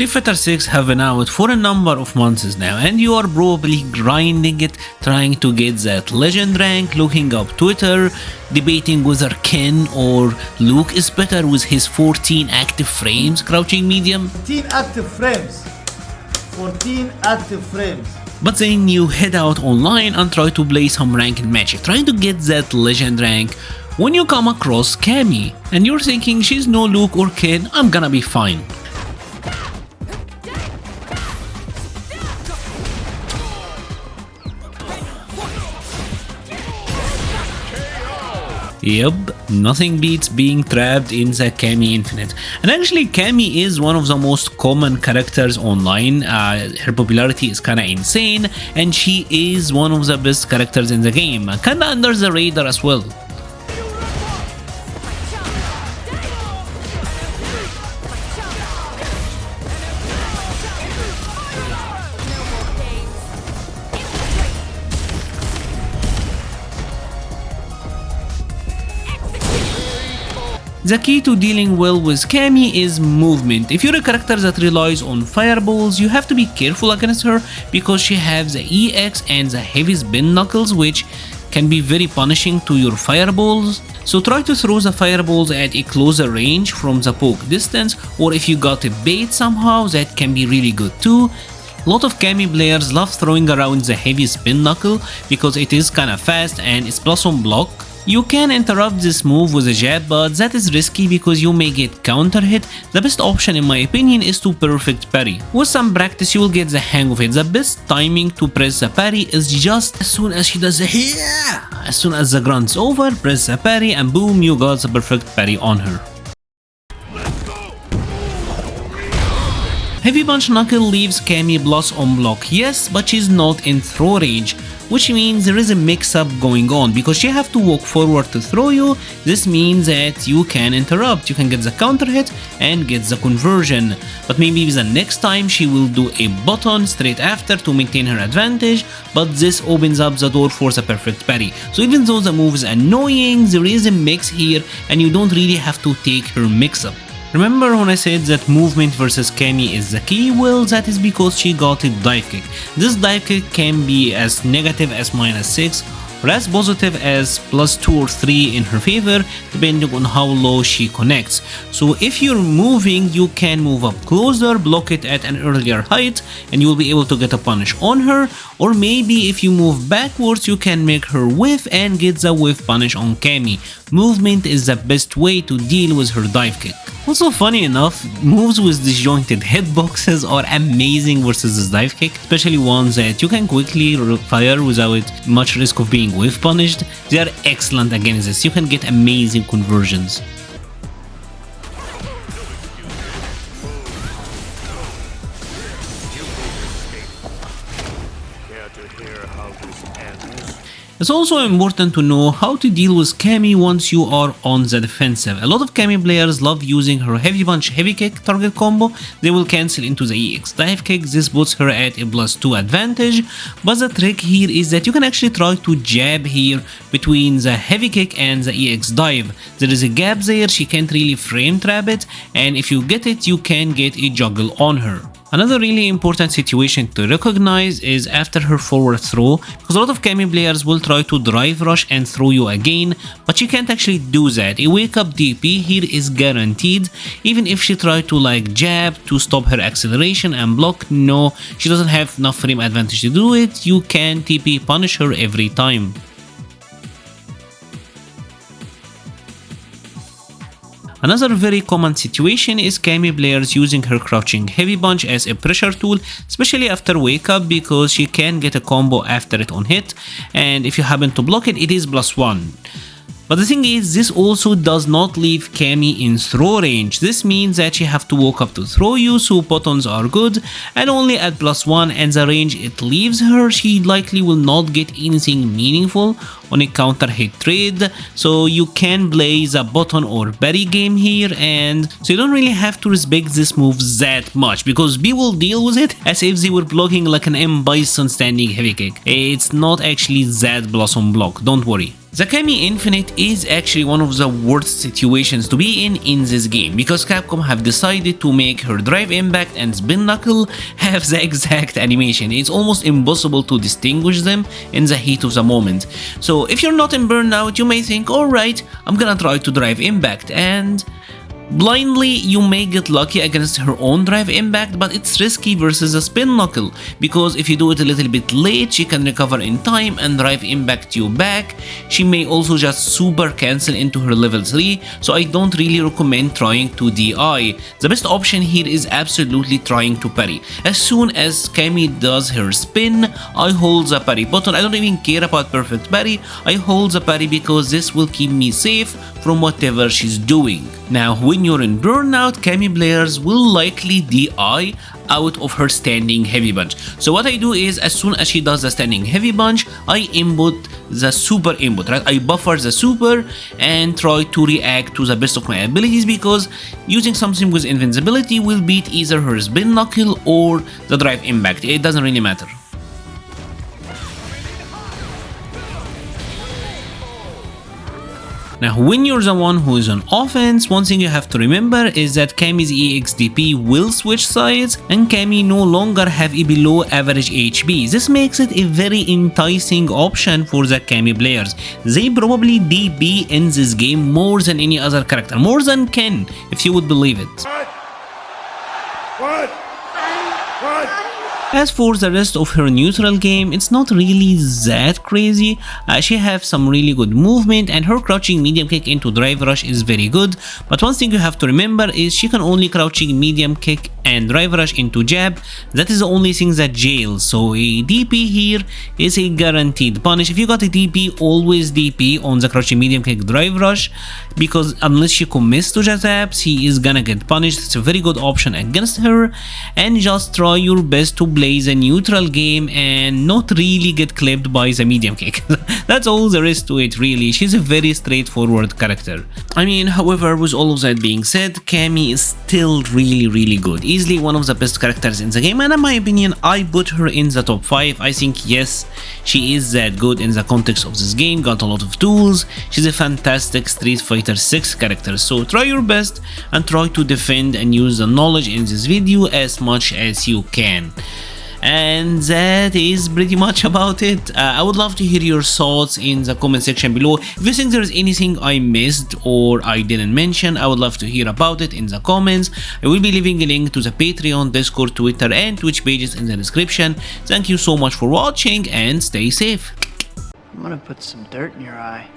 Street Fighter 6 have been out for a number of months now, and you are probably grinding it, trying to get that legend rank, looking up Twitter, debating whether Ken or Luke is better with his 14 active frames crouching medium. 14 active frames. 14 active frames. But then you head out online and try to play some ranked matches, trying to get that legend rank. When you come across Cammy, and you're thinking she's no Luke or Ken, I'm gonna be fine. Yup, nothing beats being trapped in the Cammy Infinite. And actually Cammy is one of the most common characters online. Her popularity is kinda insane, and she is one of the best characters in the game, kinda under the radar as well. The key to dealing well with Cammy is movement. If you're a character that relies on fireballs, you have to be careful against her because she has the EX and the heavy spin knuckles, which can be very punishing to your fireballs. So try to throw the fireballs at a closer range from the poke distance, or if you got a bait somehow, that can be really good too. A lot of Cammy players love throwing around the heavy spin knuckle because it is kinda fast and it's plus on block. You can interrupt this move with a jab, but that is risky because you may get counter hit. The best option in my opinion is to perfect parry. With some practice you will get the hang of it. The best timing to press the parry is just as soon as she does the yeah! As soon as the grunt's over, press the parry and boom, you got the perfect parry on her. Heavy Punch Knuckle leaves Cammy plus on block, yes, but she's not in throw range, which means there is a mix-up going on because she have to walk forward to throw you. This means that you can interrupt, you can get the counter hit and get the conversion, but maybe the next time she will do a button straight after to maintain her advantage, but this opens up the door for the perfect parry. So even though the move is annoying, there is a mix here and you don't really have to take her mix-up. Remember when I said that movement versus Cammy is the key? Well, that is because she got a dive kick. This dive kick can be as negative as -6 or as positive as +2 or 3 in her favor, depending on how low she connects. So if you're moving, you can move up closer, block it at an earlier height, and you'll be able to get a punish on her. Or maybe if you move backwards, you can make her whiff and get the whiff punish on Cammy. Movement is the best way to deal with her dive kick. Also, funny enough, moves with disjointed hitboxes are amazing versus this dive kick, especially ones that you can quickly fire without much risk of being whiff punished. They are excellent against this, you can get amazing conversions. It's also important to know how to deal with Cammy once you are on the defensive. A lot of Cammy players love using her heavy punch heavy kick target combo. They will cancel into the EX dive kick. This puts her at a +2 advantage, but the trick here is that you can actually try to jab here between the heavy kick and the EX dive. There is a gap there, she can't really frame trap it, and if you get it, you can get a juggle on her. Another really important situation to recognize is after her forward throw, because a lot of Cammy players will try to drive rush and throw you again, but she can't actually do that. A wake up DP here is guaranteed. Even if she tried to like jab to stop her acceleration and block, no, she doesn't have enough frame advantage to do it. You can TP punish her every time. Another very common situation is Cammy players using her crouching heavy punch as a pressure tool, especially after wake up, because she can get a combo after it on hit, and if you happen to block it, it is +1. But the thing is, this also does not leave Cammy in throw range. This means that she have to walk up to throw you, so buttons are good, and only at +1, and the range it leaves her, she likely will not get anything meaningful on a counter hit trade. So you can play the button or parry game here, and so you don't really have to respect this move that much, because B will deal with it as if they were blocking like an M Bison standing heavy kick. It's not actually that plus on block, don't worry. The Cammy Infinite is actually one of the worst situations to be in this game, because Capcom have decided to make her Drive Impact and Spin Knuckle have the exact animation. It's almost impossible to distinguish them in the heat of the moment. So if you're not in Burnout, you may think, alright, I'm gonna try to Drive Impact, and blindly you may get lucky against her own Drive Impact, but it's risky versus a Spin Knuckle, because if you do it a little bit late, she can recover in time and Drive Impact you back. She may also just super cancel into her level 3, so I don't really recommend trying to DI. The best option here is absolutely trying to parry. As soon as Cammy does her spin, I hold the parry button. I don't even care about perfect parry, I hold the parry because this will keep me safe from whatever she's doing. Now, when you're in Burnout, Cammy players will likely DI out of her standing heavy punch. So what I do is, as soon as she does the standing heavy punch, I input the super input, right? I buffer the super and try to react to the best of my abilities, because using something with invincibility will beat either her Spin Knuckle or the Drive Impact. It doesn't really matter. Now, when you're the one who is on offense, one thing you have to remember is that Cammy's EXDP will switch sides, and Cammy no longer have a below average HP. This makes it a very enticing option for the Cammy players. They probably DP in this game more than any other character, more than Ken, if you would believe it. What? As for the rest of her neutral game, it's not really that crazy. She has some really good movement, and her crouching medium kick into drive rush is very good, but one thing you have to remember is she can only crouching medium kick and drive rush into jab. That is the only thing that jails, so a DP here is a guaranteed punish. If you got a DP, always DP on the crouching medium kick drive rush, because unless she commits to the taps, he is gonna get punished. It's a very good option against her, and just try your best to play the neutral game and not really get clipped by the medium kick. That's all there is to it, really. She's a very straightforward character. I mean, however, with all of that being said, Cammy is still really good. Easily one of the best characters in the game, and in my opinion, I put her in the top 5. I think, yes, she is that good in the context of this game, got a lot of tools. She's a fantastic Street Fighter 6 character, so try your best and try to defend and use the knowledge in this video as much as you can. And that is pretty much about it. I would love to hear your thoughts in the comment section below. If you think there is anything I missed or I didn't mention, I would love to hear about it in the comments. I will be leaving a link to the Patreon, Discord, Twitter and Twitch pages in the description. Thank you so much for watching and stay safe. I'm gonna put some dirt in your eye.